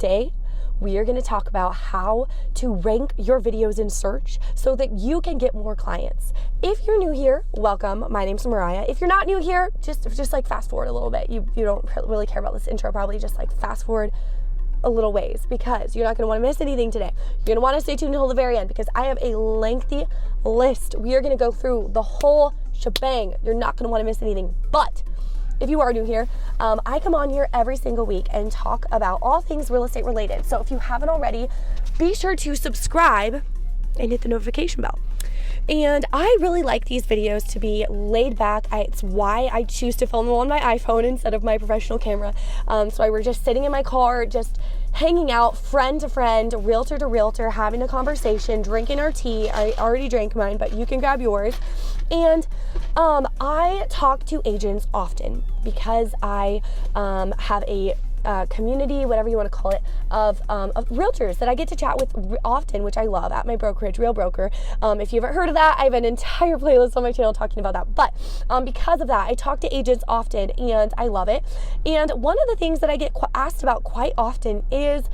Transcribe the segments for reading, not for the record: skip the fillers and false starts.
today we are going to talk about how to rank your videos in search so that you can get more clients. If you're new here, welcome. My name's Mariah. If you're not new here, just like fast forward a little bit. You don't really care about this intro, probably just like fast forward a little ways, because you're not going to want to miss anything today. You're going to want to stay tuned until the very end, because I have a lengthy list. We are going to go through the whole shebang. You're not going to want to miss anything. But if you are new here, I come on here every single week and talk about all things real estate related. So if you haven't already, be sure to subscribe and hit the notification bell. And I really like these videos to be laid back. It's why I choose to film them on my iPhone instead of my professional camera. So I were just sitting in my car, just hanging out, friend to friend, realtor to realtor, having a conversation, drinking our tea. I already drank mine, but you can grab yours. And I talk to agents often because I have a community, whatever you want to call it, of realtors that I get to chat with often, which I love, at my brokerage, Real Broker. If you haven't heard of that, I have an entire playlist on my channel talking about that. But because of that, I talk to agents often, and I love it. And one of the things that I get asked about quite often is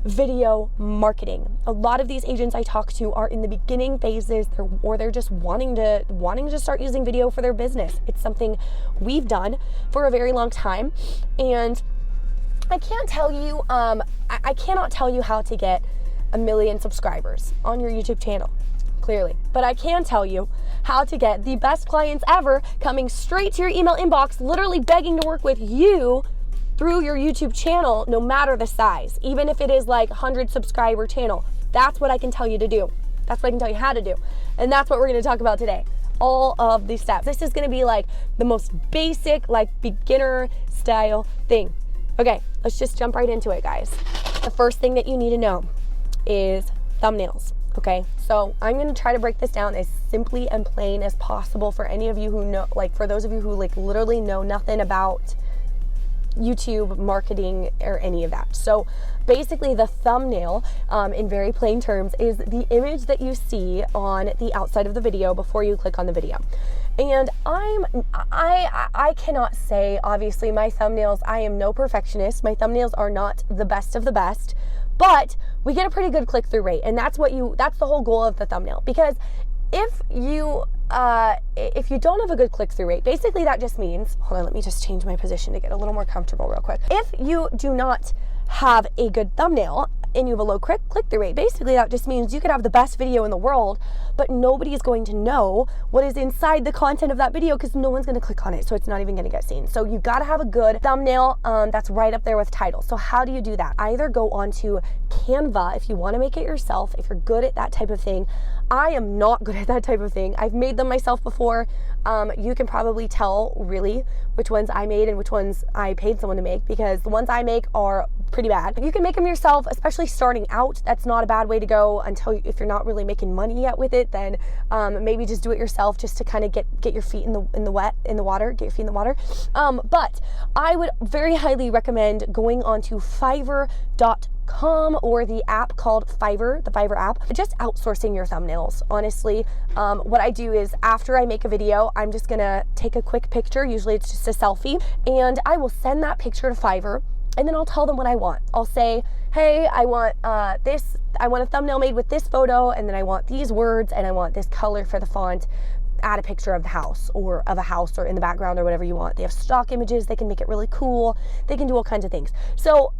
video marketing. A lot of these agents I talk to are in the beginning phases, or they're just wanting to start using video for their business. It's something we've done for a very long time, and I can't tell you, I cannot tell you how to get 1 million subscribers on your YouTube channel, clearly. But I can tell you how to get the best clients ever coming straight to your email inbox, literally begging to work with you through your YouTube channel, no matter the size. Even if it is like 100 subscriber channel, that's what I can tell you to do. That's what I can tell you how to do. And that's what we're gonna talk about today. All of these steps. This is gonna be like the most basic, like beginner style thing. Okay, let's just jump right into it, guys. The first thing that you need to know is thumbnails, okay? So I'm gonna try to break this down as simply and plain as possible for any of you who know, like for those of you who like literally know nothing about YouTube marketing or any of that. So basically the thumbnail, in very plain terms, is the image that you see on the outside of the video before you click on the video. And I cannot say, obviously, my thumbnails, I am no perfectionist. My thumbnails are not the best of the best, but we get a pretty good click-through rate. And that's the whole goal of the thumbnail. Because if you don't have a good click-through rate, basically that just means, hold on, let me just change my position to get a little more comfortable real quick. If you do not have a good thumbnail and you have a low click-through rate, basically that just means you could have the best video in the world, but nobody is going to know what is inside the content of that video because no one's going to click on it, so it's not even going to get seen. So you got to have a good thumbnail that's right up there with title. So how do you do that? Either go onto Canva if you want to make it yourself, if you're good at that type of thing. I am not good at that type of thing. I've made them myself before. You can probably tell really which ones I made and which ones I paid someone to make, because the ones I make are pretty bad. You can make them yourself, especially starting out. That's not a bad way to go if you're not really making money yet with it, then maybe just do it yourself just to kind of get your feet in the water, get your feet in the water. But I would very highly recommend going onto Fiverr.com or the app called Fiverr, the Fiverr app, just outsourcing your thumbnails. Honestly, what I do is after I make a video, I'm just gonna take a quick picture, usually it's just a selfie, and I will send that picture to Fiverr, and then I'll tell them what I want. I'll say, hey, I want I want a thumbnail made with this photo, and then I want these words, and I want this color for the font. Add a picture of the house or of a house or in the background or whatever you want. They have stock images, they can make it really cool. They can do all kinds of things. So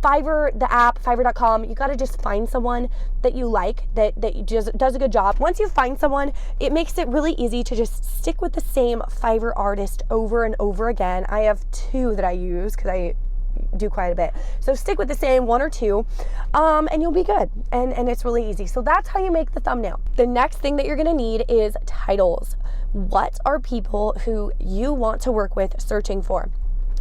Fiverr, the app, Fiverr.com, you got to just find someone that you like, that just does a good job. Once you find someone, it makes it really easy to just stick with the same Fiverr artist over and over again. I have 2 that I use because I do quite a bit. So stick with the same 1 or 2, and you'll be good. And it's really easy. So that's how you make the thumbnail. The next thing that you're going to need is titles. What are people who you want to work with searching for?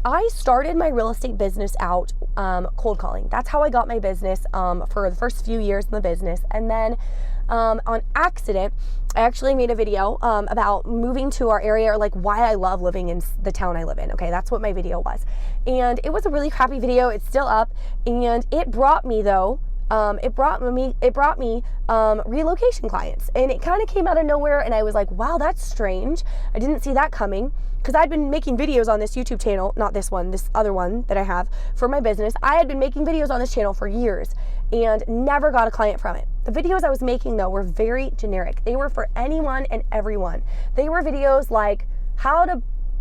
I started my real estate business out cold calling. That's how I got my business for the first few years in the business. And then on accident, I actually made a video about moving to our area, or like why I love living in the town I live in. Okay, that's what my video was. And it was a really crappy video. It's still up. And it brought me, though, it brought me relocation clients, and it kind of came out of nowhere, and I was like, wow, that's strange. I didn't see that coming, because I'd been making videos on this YouTube channel, not this one, this other one that I have for my business. I had been making videos on this channel for years and never got a client from it. The videos I was making, though, were very generic. They were for anyone and everyone. They were videos like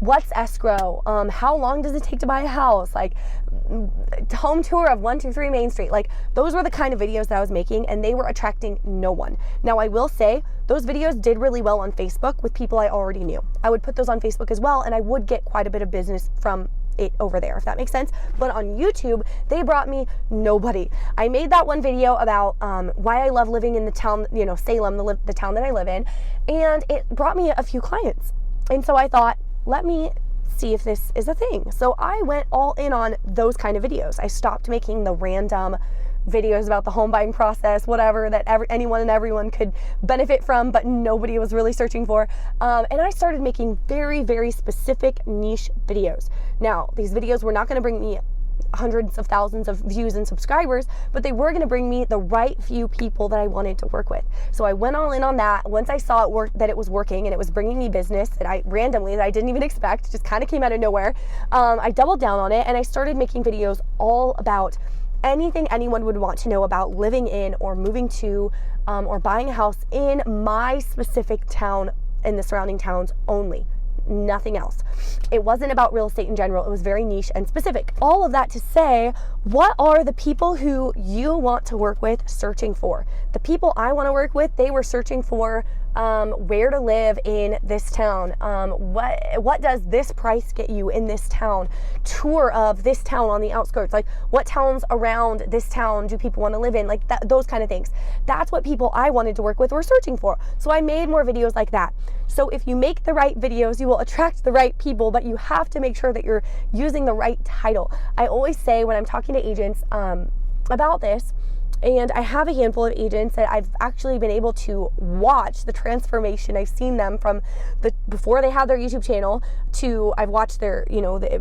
what's escrow, how long does it take to buy a house, like home tour of 123 Main Street. Like, those were the kind of videos that I was making, and they were attracting no one. Now, I will say those videos did really well on Facebook with people I already knew. I would put those on Facebook as well, and I would get quite a bit of business from it over there, if that makes sense. But on YouTube, they brought me nobody. I made that one video about why I love living in the town, Salem, the town that I live in, and it brought me a few clients. And so I thought, let me see if this is a thing. So I went all in on those kind of videos. I stopped making the random videos about the home buying process, whatever, that anyone and everyone could benefit from, but nobody was really searching for. And I started making very, very specific niche videos. Now, these videos were not going to bring me hundreds of thousands of views and subscribers, but they were going to bring me the right few people that I wanted to work with. So I went all in on that. Once I saw that it was working and it was bringing me business that I didn't even expect, just kind of came out of nowhere, I doubled down on it, and I started making videos all about anything anyone would want to know about living in or moving to or buying a house in my specific town and the surrounding towns only. Nothing else. It wasn't about real estate in general. It was very niche and specific. All of that to say, what are the people who you want to work with searching for? The people I want to work with, they were searching for where to live in this town. What does this price get you in this town? Tour of this town on the outskirts. Like, what towns around this town do people want to live in? Like those kind of things. That's what people I wanted to work with were searching for. So I made more videos like that. So if you make the right videos, you will attract the right people, but you have to make sure that you're using the right title. I always say when I'm talking to agents about this, and I have a handful of agents that I've actually been able to watch the transformation. I've seen them from before they had their YouTube channel to I've watched their,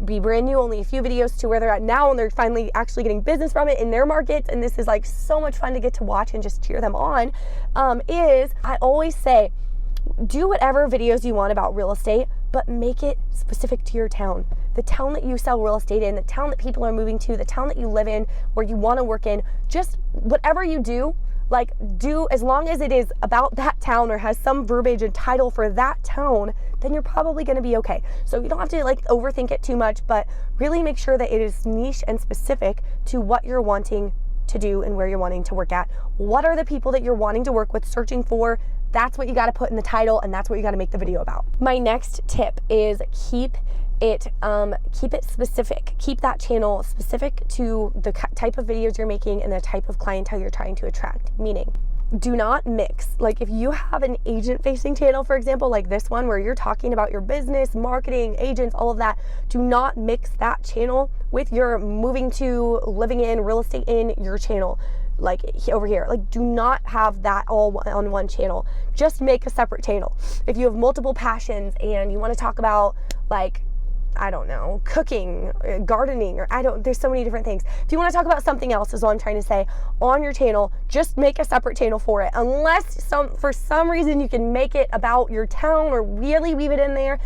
be brand new, only a few videos, to where they're at now, and they're finally actually getting business from it in their markets. And this is like so much fun to get to watch and just cheer them on. I always say, do whatever videos you want about real estate, but make it specific to your town. The town that you sell real estate in, the town that people are moving to, the town that you live in, where you want to work in. Just whatever you do, do as long as it is about that town or has some verbiage and title for that town, then you're probably going to be okay. So you don't have to overthink it too much, but really make sure that it is niche and specific to what you're wanting to do and where you're wanting to work at. What are the people that you're wanting to work with, searching for? That's what you got to put in the title, and that's what you got to make the video about. My next tip is keep it specific. Keep that channel specific to the type of videos you're making and the type of clientele you're trying to attract. Meaning, do not mix. Like, if you have an agent-facing channel, for example, like this one, where you're talking about your business, marketing, agents, all of that, do not mix that channel with your moving to, living in, real estate in your channel. Like over here, do not have that all on one channel. Just make a separate channel. If you have multiple passions and you want to talk about cooking, gardening, there's so many different things. If you want to talk about something else, is what I'm trying to say, on your channel, just make a separate channel for it. Unless for some reason you can make it about your town or really weave it in there,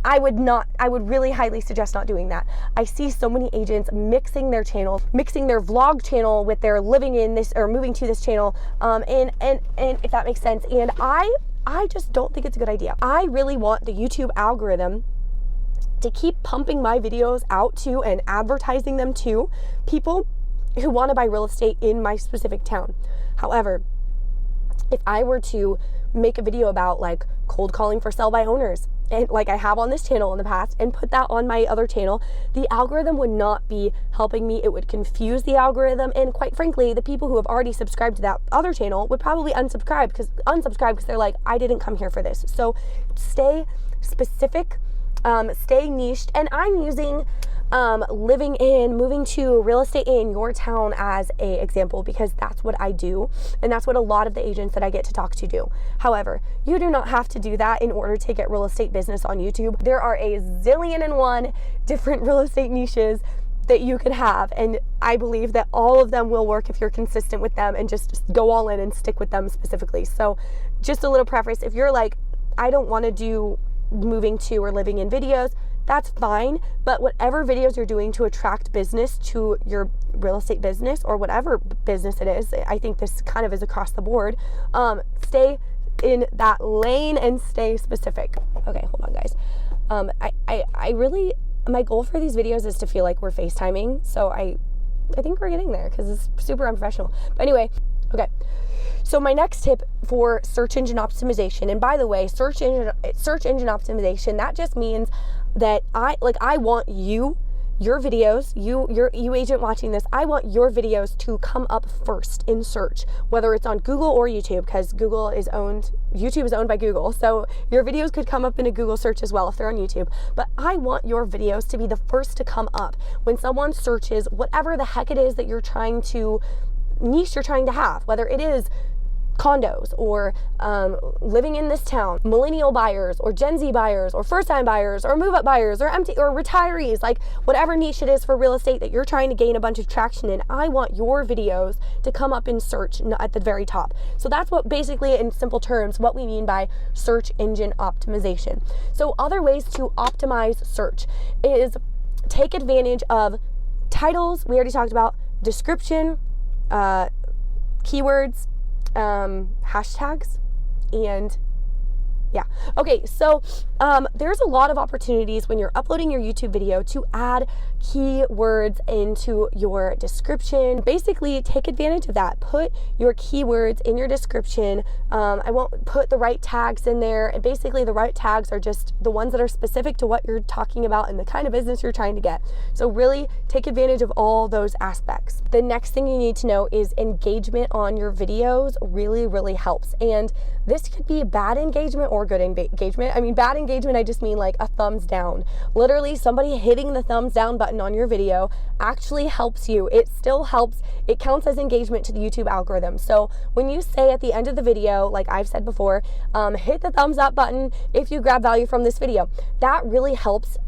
I would really highly suggest not doing that. I see so many agents mixing their channel, mixing their vlog channel with their living in this or moving to this channel, and if that makes sense. And I just don't think it's a good idea. I really want the YouTube algorithm to keep pumping my videos out to and advertising them to people who want to buy real estate in my specific town. However, if I were to make a video about cold calling for sell by owners, and like I have on this channel in the past, and put that on my other channel, the algorithm would not be helping me. It would confuse the algorithm, and quite frankly, the people who have already subscribed to that other channel would probably unsubscribe because they're like, I didn't come here for this. So stay specific, stay niched, and I'm using moving to real estate in your town as a example because that's what I do, and that's what a lot of the agents that I get to talk to do. However, you do not have to do that in order to get real estate business on YouTube. There are a zillion and one different real estate niches that you could have, and I believe that all of them will work if you're consistent with them and just go all in and stick with them specifically. So just a little preface, if you're like, I don't want to do moving to or living in videos, that's fine, but whatever videos you're doing to attract business to your real estate business or whatever business it is, I think this kind of is across the board, stay in that lane and stay specific. Okay, hold on guys. I really, my goal for these videos is to feel like we're FaceTiming, so I think we're getting there because it's super unprofessional. But anyway, okay. So my next tip for search engine optimization, and by the way, search engine optimization, that just means that I want your videos, you agent watching this, I want your videos to come up first in search, whether it's on Google or YouTube, because YouTube is owned by Google. So your videos could come up in a Google search as well if they're on YouTube. But I want your videos to be the first to come up when someone searches whatever the heck it is that niche you're trying to have, whether it is condos or living in this town, millennial buyers or Gen Z buyers or first-time buyers or move-up buyers or empty or retirees, like whatever niche it is for real estate that you're trying to gain a bunch of traction in. I want your videos to come up in search at the very top. So that's what basically, in simple terms, what we mean by search engine optimization. So other ways to optimize search is take advantage of titles, we already talked about, description, keywords, hashtags, and yeah. Okay, so there's a lot of opportunities when you're uploading your YouTube video to add keywords into your description. Basically, take advantage of that. Put your keywords in your description. I won't put the right tags in there. And basically, the right tags are just the ones that are specific to what you're talking about and the kind of business you're trying to get. So really take advantage of all those aspects. The next thing you need to know is engagement on your videos really, really helps. And this could be bad engagement or good engagement. I mean, bad engagement, I just mean like a thumbs down. Literally, somebody hitting the thumbs down button on your video actually helps you. It still helps. It counts as engagement to the YouTube algorithm. So when you say at the end of the video, like I've said before, hit the thumbs up button if you grab value from this video, that really helps.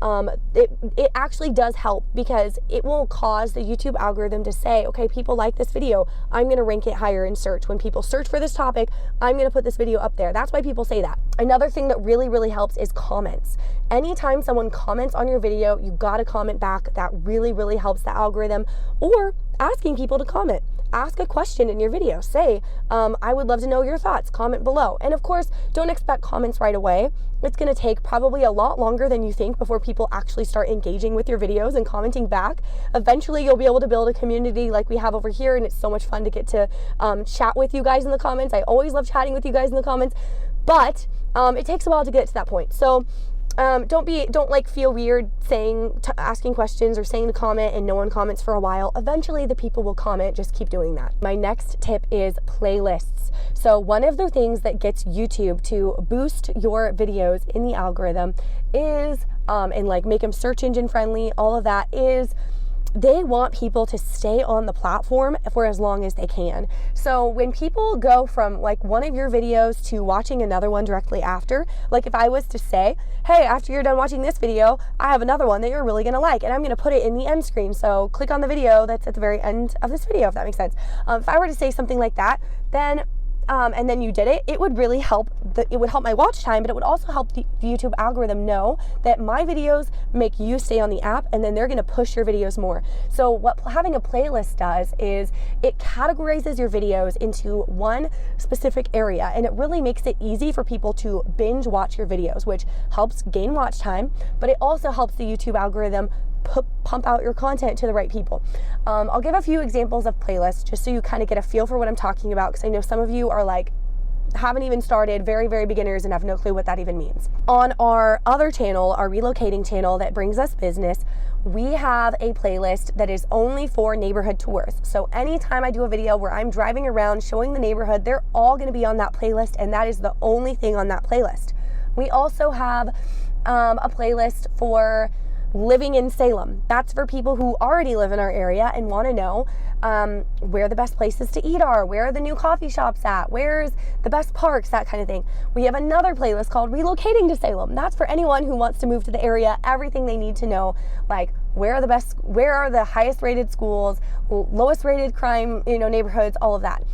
It actually does help because it will cause the YouTube algorithm to say, okay, people like this video, I'm going to rank it higher in search. When people search for this topic, I'm going to put this video up there. That's why people say that. Another thing that really, really helps is comments. Anytime someone comments on your video, you got to comment back. That really, really helps the algorithm. Or asking people to comment. Ask a question in your video. Say, I would love to know your thoughts. Comment below. And of course, don't expect comments right away. It's going to take probably a lot longer than you think before people actually start engaging with your videos and commenting back. Eventually, you'll be able to build a community like we have over here, and it's so much fun to get to chat with you guys in the comments. I always love chatting with you guys in the comments, but it takes a while to get to that point. So don't like feel weird asking questions or saying to comment and no one comments for a while. Eventually the people will comment. Just keep doing that. My next tip is playlists. So one of the things that gets YouTube to boost your videos in the algorithm is and like make them search engine friendly, all of that is they want people to stay on the platform for as long as they can. So when people go from like one of your videos to watching another one directly after, like if I was to say, hey, after you're done watching this video, I have another one that you're really gonna like, and I'm gonna put it in the end screen. So click on the video that's at the very end of this video, if that makes sense. If I were to say something like that, then and then you did it, it would really help. It would help my watch time, but it would also help the YouTube algorithm know that my videos make you stay on the app, and then they're going to push your videos more. So what having a playlist does is it categorizes your videos into one specific area, and it really makes it easy for people to binge watch your videos, which helps gain watch time, but it also helps the YouTube algorithm pump out your content to the right people. I'll give a few examples of playlists just so you kind of get a feel for what I'm talking about, because I know some of you are like, haven't even started, very, very beginners, and have no clue what that even means. On our other channel, our relocating channel that brings us business, we have a playlist that is only for neighborhood tours. So anytime I do a video where I'm driving around showing the neighborhood, they're all going to be on that playlist, and that is the only thing on that playlist. We also have a playlist for living in Salem. That's for people who already live in our area and want to know where the best places to eat are, where are the new coffee shops at, where's the best parks, that kind of thing. We have another playlist called Relocating to Salem. That's for anyone who wants to move to the area, everything they need to know, like where are the highest rated schools, lowest rated crime, neighborhoods, all of that.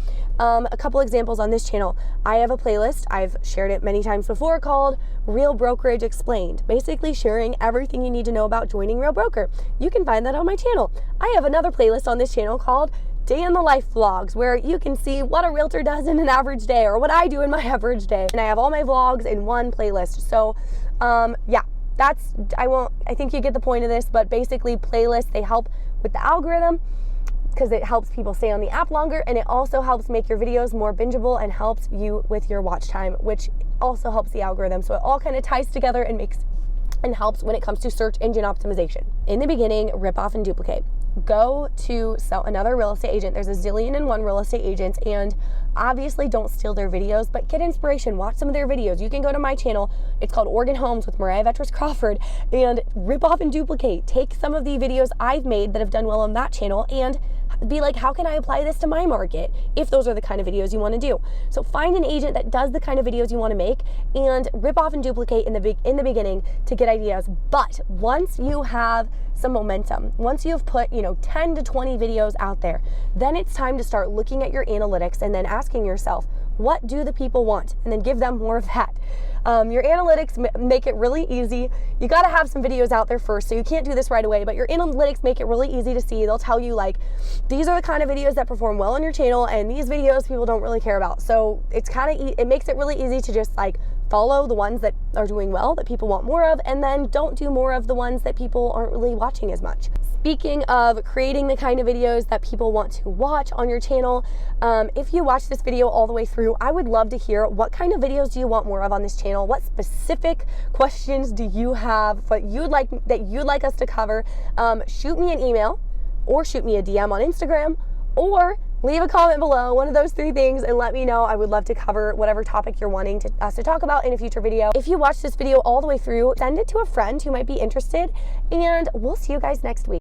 A couple examples on this channel. I have a playlist, I've shared it many times before, called Real Brokerage Explained, basically sharing everything you need to know about joining Real Broker. You can find that on my channel. I have another playlist on this channel called Day in the Life Vlogs, where you can see what a realtor does in an average day, or what I do in my average day. And I have all my vlogs in one playlist. So yeah, I think you get the point of this, but basically playlists, they help with the algorithm, because it helps people stay on the app longer, and it also helps make your videos more bingeable and helps you with your watch time, which also helps the algorithm. So it all kind of ties together and helps when it comes to search engine optimization. In the beginning, rip off and duplicate. Go to another real estate agent. There's a zillion and one real estate agents, and obviously don't steal their videos, but get inspiration. Watch some of their videos. You can go to my channel. It's called Oregon Homes with Mariah Vetras Crawford, and rip off and duplicate. Take some of the videos I've made that have done well on that channel and be like, how can I apply this to my market, if those are the kind of videos you want to do. So find an agent that does the kind of videos you want to make and rip off and duplicate in the beginning to get ideas. But once you have some momentum, once you've put 10 to 20 videos out there, then it's time to start looking at your analytics and then asking yourself, what do the people want? And then give them more of that. Your analytics make it really easy. You got to have some videos out there first, so you can't do this right away, but your analytics make it really easy to see. They'll tell you, like, these are the kind of videos that perform well on your channel, and these videos people don't really care about. So it's it makes it really easy to just like follow the ones that are doing well, that people want more of, and then don't do more of the ones that people aren't really watching as much. Speaking of creating the kind of videos that people want to watch on your channel, if you watch this video all the way through, I would love to hear what kind of videos do you want more of on this channel? What specific questions do you have that you'd like us to cover? Shoot me an email, or shoot me a DM on Instagram, or leave a comment below, one of those three things, and let me know. I would love to cover whatever topic you're wanting us to talk about in a future video. If you watch this video all the way through, send it to a friend who might be interested, and we'll see you guys next week.